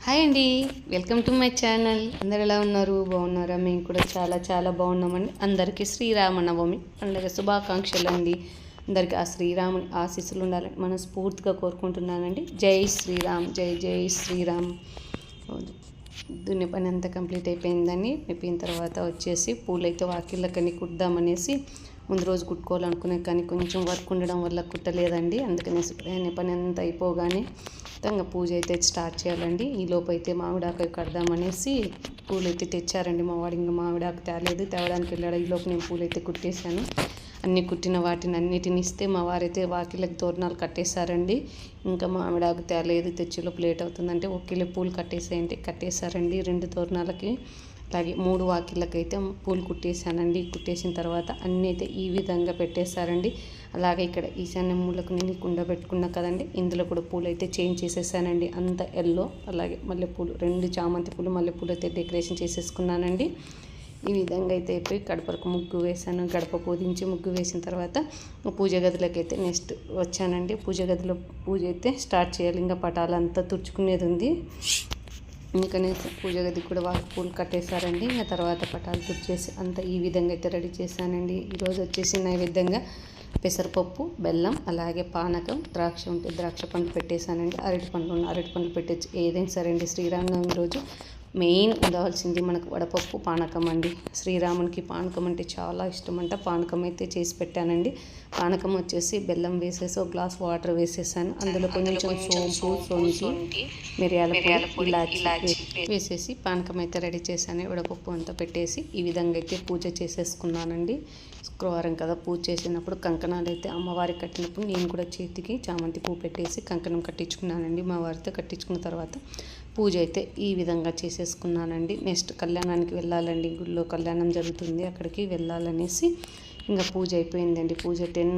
Hi అండి, welcome to my channel. అందరు ఎలా ఉన్నారు? బాగున్నారా? మేము కూడా చాలా చాలా బాగున్నామండి. అందరికీ శ్రీరామనవమి పండుగ శుభాకాంక్షలు అండి. అందరికీ ఆ శ్రీరాముని ఆశీస్సులు ఉండాలని మనస్ఫూర్తిగా కోరుకుంటున్నానండి. జై శ్రీరామ్, జై జై శ్రీరామ్. దున్ని పని అంతా కంప్లీట్ అయిపోయిందని అయిపోయిన తర్వాత వచ్చేసి పూలు అయితే వాకిళ్ళకని కుడదామనేసి ముందు రోజు కుట్టుకోవాలనుకునే కానీ కొంచెం వర్క్ ఉండడం వల్ల కుట్టలేదండి. అందుకనేసి పని అంతా అయిపోగానే ఇంకా పూజ అయితే స్టార్ట్ చేయాలండి. ఈ లోపు అయితే మామిడాకు కడదామనేసి పూలు అయితే తెచ్చారండి. మా వాడు ఇంకా మామిడాకు తేలేదు, తేవడానికి వెళ్ళాడు. ఈ లోపు నేను పూలు అయితే కుట్టేశాను. అన్నీ కుట్టిన వాటిని అన్నిటిని ఇస్తే మా వారైతే వాకిళ్ళకి తోరణాలు కట్టేశారండి. ఇంకా మామిడాకు తేలేదు, తెచ్చిలోపు లేట్ అవుతుందంటే ఒకేలే పూలు కట్టేశారండి 2 తోరణాలకి. అలాగే 3 వాకిళ్ళకైతే పూలు కుట్టేశానండి. కుట్టేసిన తర్వాత అన్నీ అయితే ఈ విధంగా పెట్టేశారండి. అలాగే ఇక్కడ ఈశాన్య మూలకు నేను కుండ పెట్టుకున్నా కదండి, ఇందులో కూడా పూలు అయితే చేంజ్ చేసేసానండి. అంత ఎల్లో, అలాగే మల్లెపూలు 2 చామంతి పూలు మల్లెపూలు అయితే డెకరేషన్ చేసేసుకున్నానండి. ఈ విధంగా అయితే అయిపోయి గడపకు ముగ్గు వేసాను. గడప పూజించి ముగ్గు వేసిన తర్వాత పూజ గదిలోకి అయితే నెక్స్ట్ వచ్చానండి. పూజ గదిలో పూజ అయితే స్టార్ట్ చేయాలి. ఇంకా పటాలంతా తుడుచుకునేది ఉంది. అందుకనే పూజ గది కూడా వాళ్ళకి పూలు కట్టేశారండి. ఇంకా తర్వాత పటాలు తుడిచేసి అంతా ఈ విధంగా అయితే రెడీ చేశానండి. ఈరోజు వచ్చేసి నైవేద్యంగా పెసరపప్పు, బెల్లం, అలాగే పానకం, ద్రాక్ష ఉంటే ద్రాక్ష పండ్లు పెట్టేశానండి. అరటి పండ్లు పెట్టచ్చు, ఏదైనా సరే అండి. శ్రీరామనవమి రోజు మెయిన్ ఉండవలసింది మనకు వడపప్పు, పానకం అండి. శ్రీరామునికి పానకం అంటే చాలా ఇష్టం అంట. పానకం అయితే చేసి పెట్టానండి. పానకం వచ్చేసి బెల్లం వేసేసి ఒక గ్లాస్ వాటర్ వేసేసాను. అందులో కొంచెం సోంపు, సొంటి, మిరియాల ఇలాచి వేసేసి పానకం అయితే రెడీ చేశాను. వడపప్పు అంతా పెట్టేసి ఈ విధంగా అయితే పూజ చేసేసుకున్నానండి. శుక్రవారం కదా, పూజ చేసినప్పుడు కంకణాలు అయితే అమ్మవారికి కట్టినప్పుడు నేను కూడా చేతికి చామంతి పువ్వు పెట్టేసి కంకణం కట్టించుకున్నానండి. మా వారితో కట్టించుకున్న తర్వాత పూజ అయితే ఈ విధంగా చేసేసుకున్నానండి. నెక్స్ట్ కళ్యాణానికి వెళ్ళాలండి. గుళ్ళో కళ్యాణం జరుగుతుంది, అక్కడికి వెళ్ళాలనేసి ఇంకా పూజ అయిపోయిందండి. పూజ 10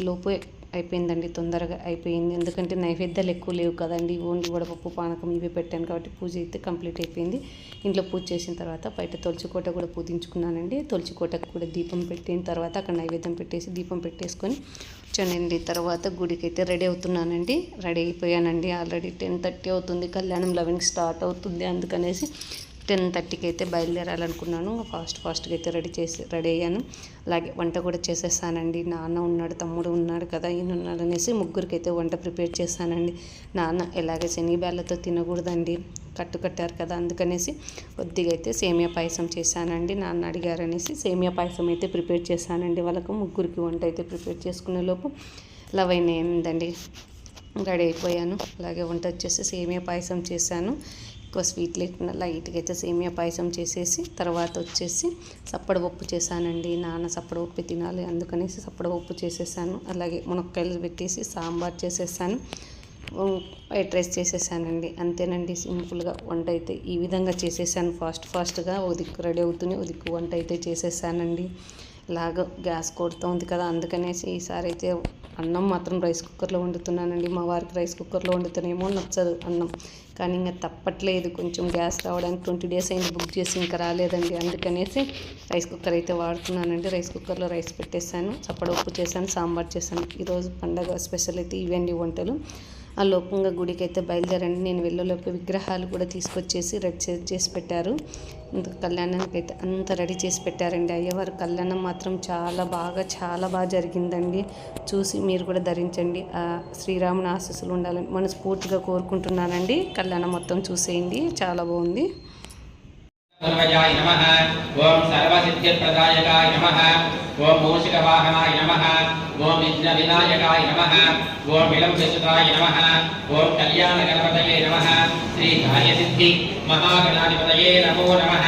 లోపు అయిపోయిందండి, తొందరగా అయిపోయింది. ఎందుకంటే నైవేద్యాలు ఎక్కువ లేవు కదండి, ఓన్లీ వడపప్పు, పానకం ఇవి పెట్టాను కాబట్టి పూజ అయితే కంప్లీట్ అయిపోయింది. ఇంట్లో పూజ చేసిన తర్వాత బయట తులసికోట కూడా పూజించుకున్నానండి. తులసికోటకు కూడా దీపం పెట్టిన తర్వాత అక్కడ నైవేద్యం పెట్టేసి దీపం పెట్టేసుకొని వచ్చానండి. తర్వాత గుడికి అయితే రెడీ అవుతున్నానండి. రెడీ అయిపోయానండి. ఆల్రెడీ 10:30 అవుతుంది. కళ్యాణం 11కి స్టార్ట్ అవుతుంది. అందుకనేసి 10:30కి అయితే బయలుదేరాలనుకున్నాను. ఫాస్ట్గా అయితే రెడీ అయ్యాను. అలాగే వంట కూడా చేసేసానండి. నాన్న ఉన్నాడు, తమ్ముడు ఉన్నాడు కదా, ఈయన ఉన్నాడు అనేసి ముగ్గురికి అయితే వంట ప్రిపేర్ చేశానండి. నాన్న ఎలాగే శనగబ్యాళ్ళతో తినకూడదండి, కట్టారు కదా, అందుకనేసి కొద్దిగా అయితే సేమియా పాయసం చేశానండి. నాన్న అడిగారనేసి సేమియా పాయసం అయితే ప్రిపేర్ చేశానండి. వాళ్ళకు ముగ్గురికి వంట అయితే ప్రిపేర్ చేసుకునే లోపు 11 అయిందండి. రెడీ అయిపోయాను. అలాగే వంట వచ్చేసి సేమియా పాయసం చేశాను. ఎక్కువ స్వీట్ లేకుండా లైట్గా అయితే సేమియా పాయసం చేసేసి తర్వాత వచ్చేసి సప్పడపప్పు చేశానండి. నాన్న సప్పడపప్పు తినాలి అందుకనేసి సప్పడపప్పు చేసేసాను. అలాగే మునక్కాయలు పెట్టేసి సాంబార్ చేసేసాను. వైట్ రైస్ చేసేసానండి. అంతేనండి, సింపుల్గా వంట అయితే ఈ విధంగా చేసేసాను. ఫాస్ట్గా ఓ దిక్కు రెడీ అవుతూనే ఓ దిక్కు వంట అయితే చేసేసానండి. ఇలాగ గ్యాస్ కొడుతుంది కదా, అందుకనేసి ఈసారి అయితే అన్నం మాత్రం రైస్ కుక్కర్లో వండుతున్నానండి. మా వారికి రైస్ కుక్కర్లో వండుతానేమో నచ్చదు అన్నం, కానీ ఇంకా తప్పట్లేదు. కొంచెం గ్యాస్ రావడానికి 20 డేస్ అయింది బుక్ చేసి, ఇంకా రాలేదండి. అందుకనేసి రైస్ కుక్కర్ అయితే వాడుతున్నానండి. రైస్ కుక్కర్లో రైస్ పెట్టేశాను, చప్పడపప్పు చేశాను, సాంబార్ చేశాను. ఈరోజు పండగ స్పెషల్ అయితే ఇవండి వంటలు. ఆ లోపంగా గుడికి అయితే బయలుదేరండి. నేను వెళ్ళలోపు విగ్రహాలు కూడా తీసుకొచ్చేసి రెడీ చేసి పెట్టారు. కళ్యాణానికి అయితే అంత రెడీ చేసి పెట్టారండి. అయ్యవారు కళ్యాణం మాత్రం చాలా బాగా జరిగిందండి. చూసి మీరు కూడా ధరించండి. శ్రీరాముని ఆశీస్సులు ఉండాలని మనస్ఫూర్తిగా కోరుకుంటున్నానండి. కళ్యాణం మొత్తం చూసేయండి, చాలా బాగుంది. सर्वजाय नमः। ओम सर्वसिद्धिप्रदायकाय नमः। ओम मूषिकवाहनाय नमः। ओम विघ्नविनायकाय नमः। ओम विलम्बसुताय नमः। ओम कल्याणगणपतये नमः। श्री कार्यसिद्धि महागणाधिपतये नमो नमः।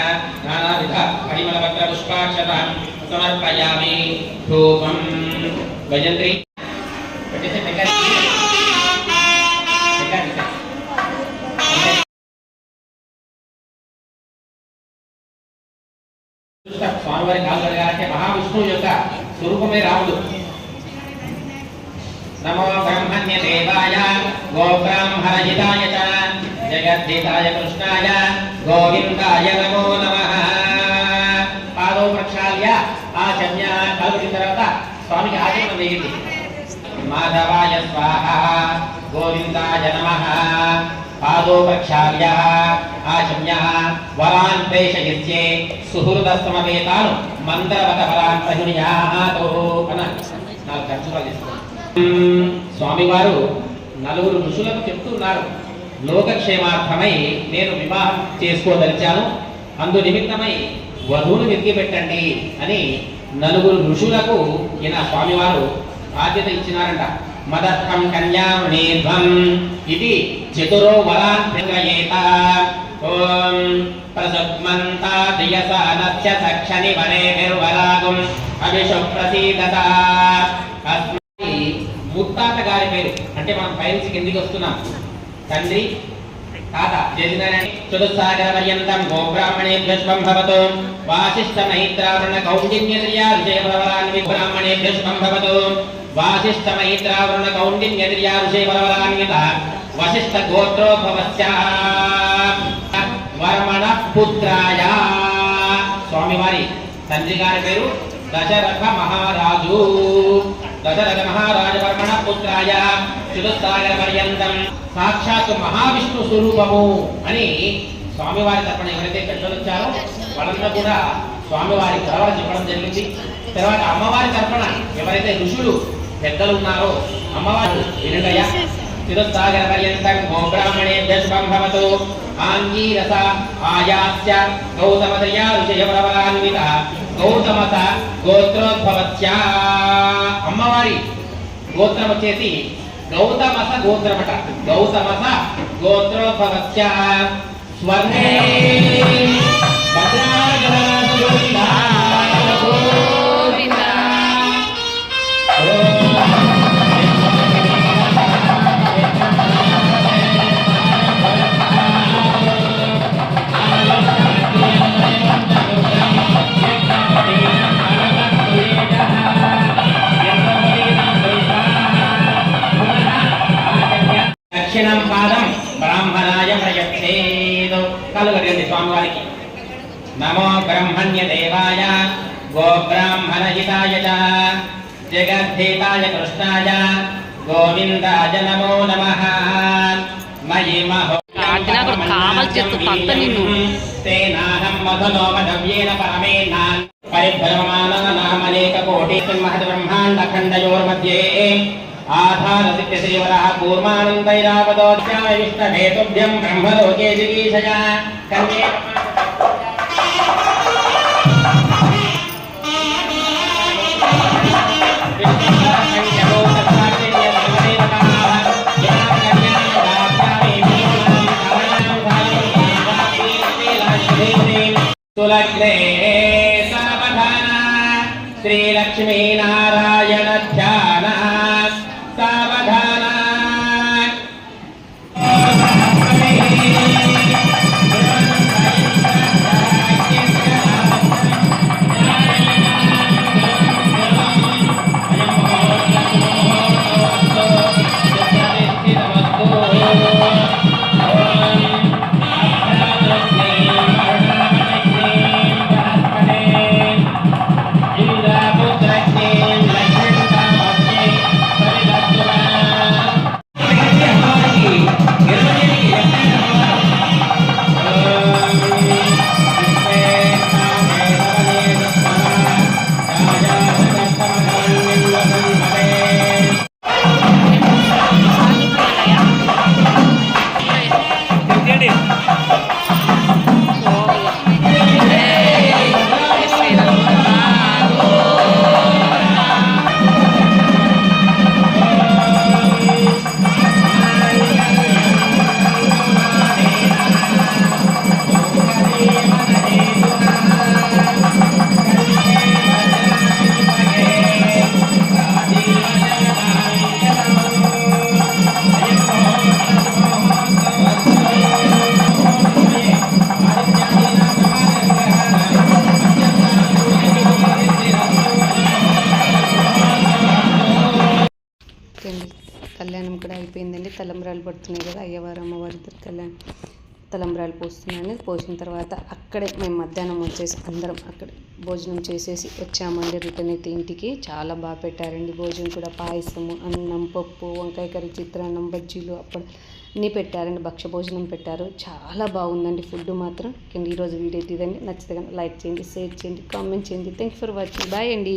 नानाविध परिमलपत्रपुष्पाक्षतः समर्पयामि। धूपं भजन्त्री స్వామివారి కాలు కడగాలంటే మహావిష్ణువు యొక్క స్వరూపమే రాముడు. నమో బ్రహ్మణ్య దేవాయ గోబ్రాహ్మణహితాయ చ జగద్ధితాయ కృష్ణాయ గోవిందాయ నమో నమః. పాదో ప్రక్షాళ్య ఆచమ్య కలుగుతున్న తర్వాత స్వామికి ఆచరణ వేయండి. మాధవాయ స్వాహ, గోవిందాయ నమః, पादो प्रक्षाल्य आचम्य वरान् प्रेषयिष्ये सुहृदस्तमवेतानु मन्त्रवत वरान् प्रयुण्यातो నాలుగు ఖర్చులు తీసుకుంటారు. స్వామివారు నలుగురు ఋషులకు చెప్తున్నారు, లోకక్షేమార్థమై నేను వివాహం చేసుకోదలిచాను, అందు నిమిత్తమై వధువును వెతికి పెట్టండి అని నలుగురు ఋషులకు ఈయన స్వామివారు బాధ్యత ఇచ్చినారంట. మదర్థం కన్యామణీధ్వం ఇది చతురో వరాన్ ప్రేరయేత. ఓం ప్రసద్మంతా దియసానస్య సక్షని వరేభిర్వరాగం అభిషు ప్రసీదత. ముత్తాత గారి పేరు అంటే మనం పైనుంచి కిందికి వస్తున్నాం. తండ్రి తాత చేసినారని చతుస్సాగర పర్యంతం గోబ్రాహ్మణేభ్యశ్వం భవతు వాసిష్ఠ మైత్రావరణ కౌండిన్యద్రియా ఋషయవరాన్వి బ్రాహ్మణేభ్యశ్వం భవతు వాసిష్ఠ మైత్రావరణ కౌండిన్యద్రియా ఋషయవరాన్విత వశిష్ఠ గోత్రోద్భవస్య వర్మణ పుత్రాయ. స్వామివారి తండ్రి గారి పేరు దశరథ మహారాజు. దశరథ మహారాజు వర్మణ పుత్రాయ చతుస్సాగర పర్యంతం సాక్షాత్ మహావిష్ణు స్వరూపము అని స్వామివారి తరపున ఎవరైతే పెద్దలు వచ్చారో వాళ్ళంతా కూడా స్వామివారి కలవర చెప్పడం జరిగింది. తర్వాత అమ్మవారి తరపున ఎవరైతే ఋషులు పెద్దలు ఉన్నారో అమ్మవారు వినుటయ చతుస్సాగర పర్యంతం గోబ్రాహ్మణేభ్యశ్వం భవతు ఆంగీరస ఆయాస్య గౌతమదయా ఋషయవరవరాన్విత గౌతమస గోత్రోద్భవస్య. అమ్మవారి గోత్రం వచ్చేసి గౌతమస గోత్రమట. గౌతమస గోత్రోద్భవస్య. స్వర్ణే దక్షిణం పాదం బ్రాహ్మణాయ ప్రయచ్ఛేద్. కలుగండి స్వామివారికి. నమో బ్రహ్మణ్య దేవాయ గోబ్రాహ్మణ హితాయ చ జగద్ధేతాయ కృష్ణాయ గోవిందాయ నమో నమః. మయి మహో తేనాహం మధునో మధవ్యేన పరమేనాన్ పరిభ్రమమానః నామనేక కోటి మహద్ బ్రహ్మాండ ఖండయోర్मध्ये ఆధార సిద్ధ్యసేవరః కూర్మానందైరావదోధ్యాయ విష్ణవేతుభ్యం బ్రహ్మలోకే జిగీషయ కన్యే సులగ్నే సావధాన శ్రీలక్ష్మీ నారాయణ ధ్యాన సావధాన. కళ్యాణం కూడా అయిపోయిందండి. తలంబ్రాలు పడుతున్నాయి కదా, అయ్యవారు అమ్మవారి కళ్యాణం తలంబ్రాలు పోస్తున్నాను. పోసిన తర్వాత అక్కడే మేము మధ్యాహ్నం వచ్చేసి అందరం అక్కడే భోజనం చేసేసి వచ్చామండి. రిటర్న్ అయితే ఇంటికి. చాలా బాగా పెట్టారండి భోజనం కూడా. పాయసము, అన్నం, పప్పు, వంకాయ కర్రీ, చిత్రాన్నం, బజ్జీలు, అప్పుడు అన్నీ పెట్టారండి, భక్ష భోజనం పెట్టారు. చాలా బాగుందండి ఫుడ్ మాత్రం. ఈరోజు వీడియో ఇదండి. నచ్చితే లైక్ చేయండి, షేర్ చేయండి, కామెంట్ చేయండి. Thank you for watching. Bye అండి.